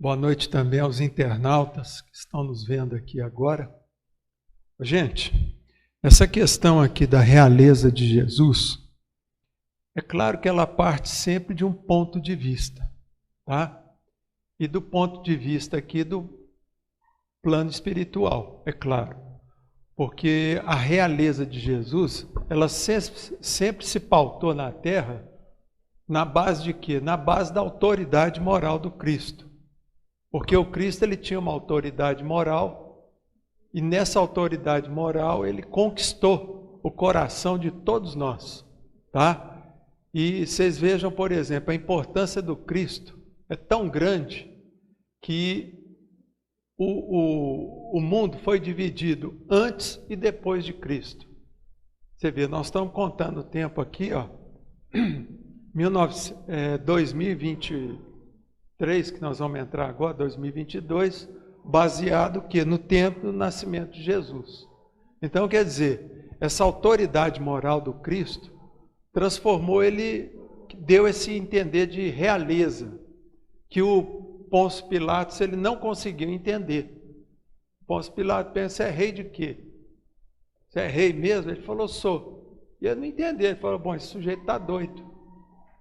Boa noite também aos internautas que estão nos vendo aqui agora. Gente, essa questão aqui da realeza de Jesus, é claro que ela parte sempre de um ponto de vista, tá? E do ponto de vista aqui do plano espiritual, é claro. Porque a realeza de Jesus, ela sempre se pautou na terra na base de quê? Na base da autoridade moral do Cristo. Porque o Cristo ele tinha uma autoridade moral e nessa autoridade moral ele conquistou o coração de todos nós, tá? E vocês vejam, por exemplo, a importância do Cristo é tão grande que o mundo foi dividido antes e depois de Cristo. Você vê, nós estamos contando o tempo aqui, ó, 2023, que nós vamos entrar agora, 2022, baseado que no tempo do nascimento de Jesus. Então, quer dizer, essa autoridade moral do Cristo transformou ele, deu esse entender de realeza, que o Pôncio Pilatos ele não conseguiu entender. Pôncio Pilatos pensa, você é rei de quê? Você é rei mesmo? Ele falou, sou. E ele não entendeu, ele falou, bom, esse sujeito está doido.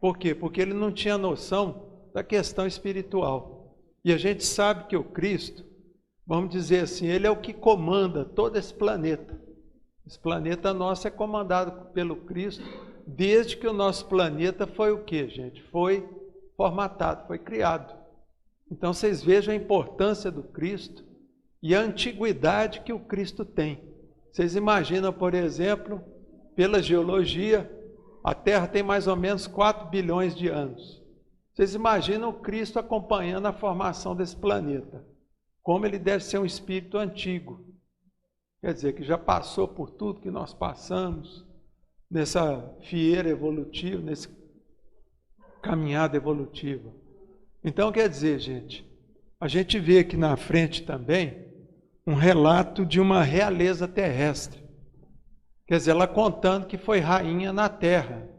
Por quê? Porque ele não tinha noção da questão espiritual. E a gente sabe que o Cristo, vamos dizer assim, ele é o que comanda todo esse planeta. Esse planeta nosso é comandado pelo Cristo, desde que o nosso planeta foi o quê, gente? Foi formatado, foi criado. Então vocês vejam a importância do Cristo e a antiguidade que o Cristo tem. Vocês imaginam, por exemplo, pela geologia, a Terra tem mais ou menos 4 bilhões de anos. Vocês imaginam o Cristo acompanhando a formação desse planeta. Como ele deve ser um espírito antigo. Quer dizer, que já passou por tudo que nós passamos, nessa fieira evolutiva, nessa caminhada evolutiva. Então, quer dizer, gente, a gente vê aqui na frente também um relato de uma realeza terrestre. Quer dizer, ela contando que foi rainha na terra.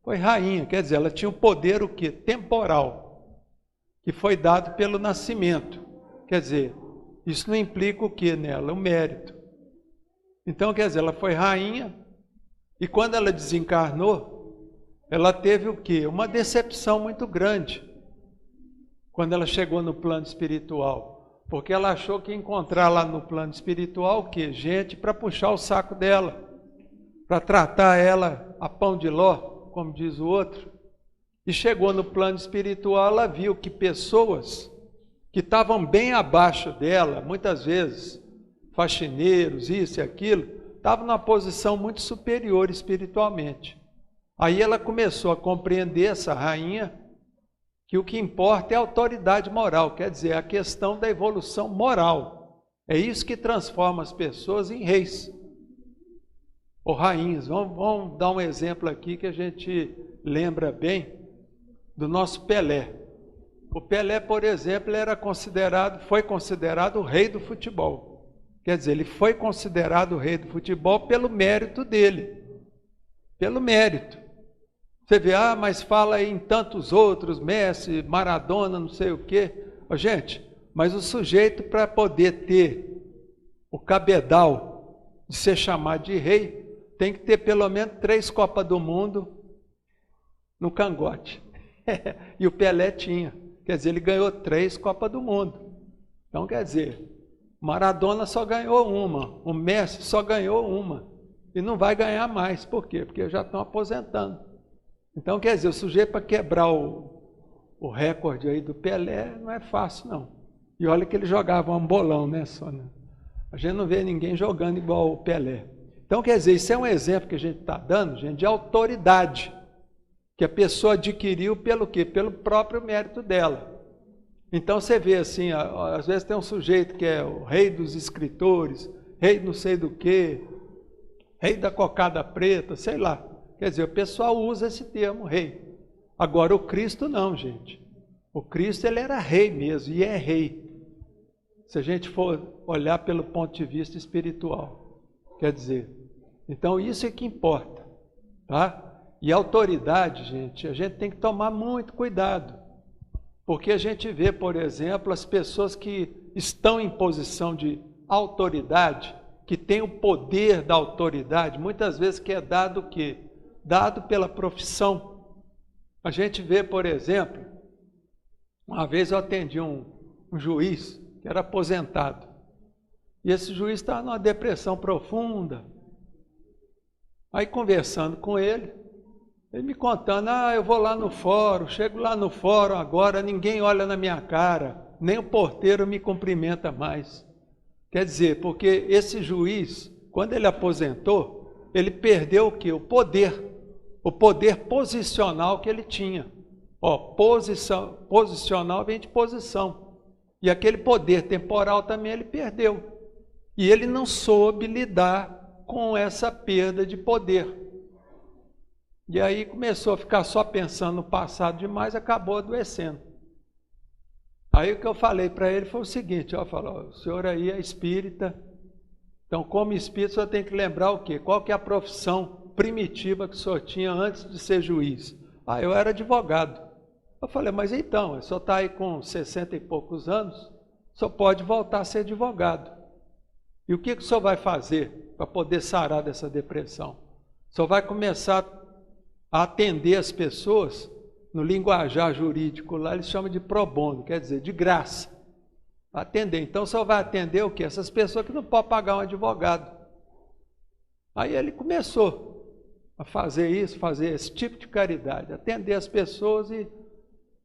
Foi rainha, quer dizer, ela tinha um poder o quê? Temporal, que foi dado pelo nascimento. Quer dizer, isso não implica o quê nela? O mérito. Então, quer dizer, ela foi rainha e quando ela desencarnou, ela teve o quê? Uma decepção muito grande. Quando ela chegou no plano espiritual, porque ela achou que ia encontrar lá no plano espiritual o quê? Gente para puxar o saco dela, para tratar ela a pão de ló, como diz o outro. E chegou no plano espiritual, ela viu que pessoas que estavam bem abaixo dela, muitas vezes, faxineiros, isso e aquilo, estavam numa posição muito superior espiritualmente. Aí ela começou a compreender, essa rainha, que o que importa é a autoridade moral, quer dizer, a questão da evolução moral. É isso que transforma as pessoas em reis ou rainhas. Vamos dar um exemplo aqui que a gente lembra bem do nosso Pelé. O Pelé, por exemplo, foi considerado o rei do futebol. Quer dizer, ele foi considerado o rei do futebol pelo mérito dele. Pelo mérito. Você vê, mas fala aí em tantos outros, Messi, Maradona, não sei o quê. Gente, mas o sujeito para poder ter o cabedal de ser chamado de rei, tem que ter pelo menos 3 Copas do Mundo no cangote. E o Pelé tinha. Quer dizer, ele ganhou 3 Copas do Mundo. Então, quer dizer, Maradona só ganhou uma, o Messi só ganhou uma. E não vai ganhar mais. Por quê? Porque já estão aposentando. Então, quer dizer, o sujeito para quebrar o recorde aí do Pelé não é fácil, não. E olha que ele jogava um bolão, né, Sônia? A gente não vê ninguém jogando igual o Pelé. Então, quer dizer, isso é um exemplo que a gente está dando, gente, de autoridade, que a pessoa adquiriu pelo quê? Pelo próprio mérito dela. Então, você vê assim, às vezes tem um sujeito que é o rei dos escritores, rei não sei do quê, rei da cocada preta, sei lá. Quer dizer, o pessoal usa esse termo, rei. Agora, o Cristo não, gente. O Cristo, ele era rei mesmo, e é rei. Se a gente for olhar pelo ponto de vista espiritual. Quer dizer, então isso é que importa, tá? E autoridade, gente, a gente tem que tomar muito cuidado. Porque a gente vê, por exemplo, as pessoas que estão em posição de autoridade, que têm o poder da autoridade, muitas vezes que é dado o quê? Dado pela profissão. A gente vê, por exemplo, uma vez eu atendi um juiz que era aposentado. E esse juiz estava numa depressão profunda. Aí conversando com ele me contando, eu vou lá no fórum, chego lá no fórum agora, ninguém olha na minha cara, nem o porteiro me cumprimenta mais. Quer dizer, porque esse juiz, quando ele aposentou, ele perdeu o quê? O poder posicional que ele tinha. Posicional vem de posição. E aquele poder temporal também ele perdeu. E ele não soube lidar com essa perda de poder. E aí começou a ficar só pensando no passado demais, acabou adoecendo. Aí o que eu falei para ele foi o seguinte, o senhor aí é espírita, então como espírita o senhor tem que lembrar o quê? Qual que é a profissão primitiva que o senhor tinha antes de ser juiz? Eu era advogado. Eu falei, mas então, o senhor está aí com 60 e poucos anos, o senhor pode voltar a ser advogado. E o que o senhor vai fazer para poder sarar dessa depressão? O senhor vai começar a atender as pessoas, no linguajar jurídico lá, eles chamam de pro bono, quer dizer, de graça. Atender. Então, o senhor vai atender o quê? Essas pessoas que não podem pagar um advogado. Aí ele começou a fazer isso, fazer esse tipo de caridade, atender as pessoas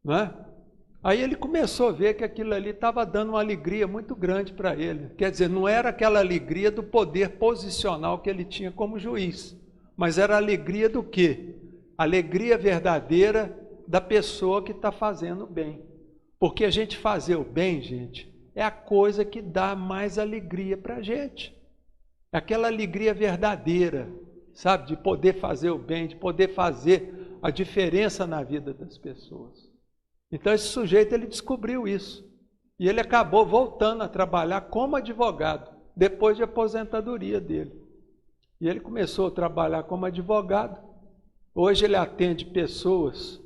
não é? Aí ele começou a ver que aquilo ali estava dando uma alegria muito grande para ele. Quer dizer, não era aquela alegria do poder posicional que ele tinha como juiz, mas era a alegria do quê? Alegria verdadeira da pessoa que está fazendo o bem. Porque a gente fazer o bem, gente, é a coisa que dá mais alegria para a gente. É aquela alegria verdadeira, sabe? De poder fazer o bem, de poder fazer a diferença na vida das pessoas. Então esse sujeito, ele descobriu isso. E ele acabou voltando a trabalhar como advogado, depois de aposentadoria dele. E ele começou a trabalhar como advogado. Hoje ele atende pessoas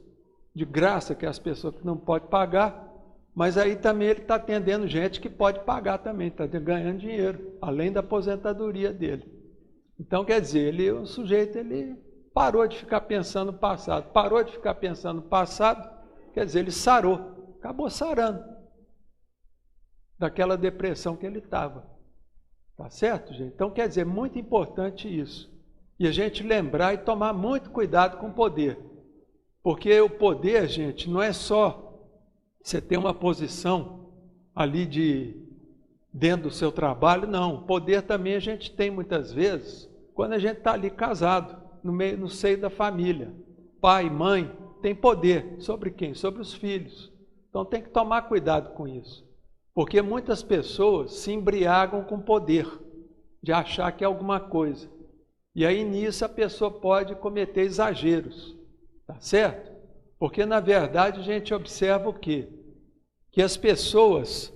de graça, que é as pessoas que não podem pagar, mas aí também ele está atendendo gente que pode pagar também, está ganhando dinheiro, além da aposentadoria dele. Então, quer dizer, o sujeito ele parou de ficar pensando no passado. Parou de ficar pensando no passado, quer dizer, ele sarou, acabou sarando daquela depressão que ele estava. Tá certo, gente? Então, quer dizer, muito importante isso. E a gente lembrar e tomar muito cuidado com o poder. Porque o poder, gente, não é só você ter uma posição ali dentro do seu trabalho, não. O poder também a gente tem muitas vezes quando a gente está ali casado, no seio da família. Pai, mãe, tem poder. Sobre quem? Sobre os filhos. Então tem que tomar cuidado com isso. Porque muitas pessoas se embriagam com poder, de achar que é alguma coisa. E aí nisso a pessoa pode cometer exageros, tá certo? Porque na verdade a gente observa o quê? Que as pessoas,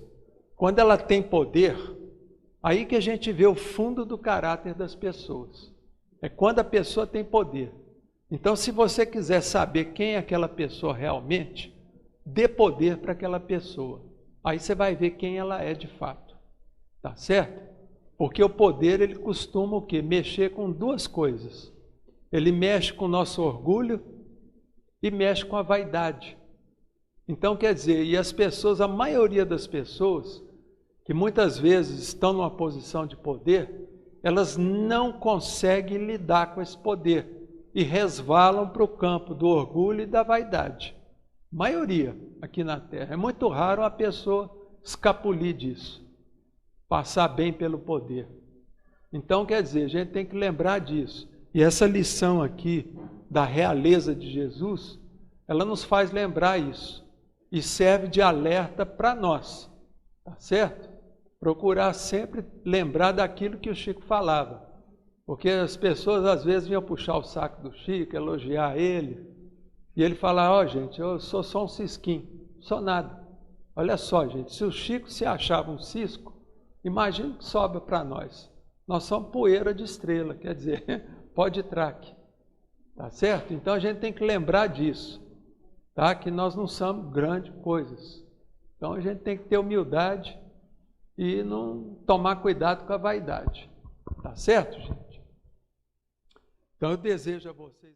quando ela tem poder, aí que a gente vê o fundo do caráter das pessoas. É quando a pessoa tem poder. Então, se você quiser saber quem é aquela pessoa realmente, dê poder para aquela pessoa. Aí você vai ver quem ela é de fato, tá certo? Porque o poder, ele costuma o quê? Mexer com duas coisas. Ele mexe com o nosso orgulho e mexe com a vaidade. Então, quer dizer, e as pessoas, a maioria das pessoas, que muitas vezes estão numa posição de poder, elas não conseguem lidar com esse poder e resvalam para o campo do orgulho e da vaidade. Maioria aqui na Terra. É muito raro uma pessoa escapulir disso, passar bem pelo poder. Então, quer dizer, a gente tem que lembrar disso. E essa lição aqui da realeza de Jesus, ela nos faz lembrar isso. E serve de alerta para nós, tá certo? Procurar sempre lembrar daquilo que o Chico falava. Porque as pessoas às vezes vinham puxar o saco do Chico, elogiar ele. E ele falava, gente, eu sou só um cisquinho, sou nada. Olha só, gente, se o Chico se achava um cisco, imagina que sobra para nós. Nós somos poeira de estrela, quer dizer, pó de traque. Tá certo? Então a gente tem que lembrar disso. tá? Que nós não somos grandes coisas. Então a gente tem que ter humildade e não tomar cuidado com a vaidade. Tá certo, gente? Então eu desejo a vocês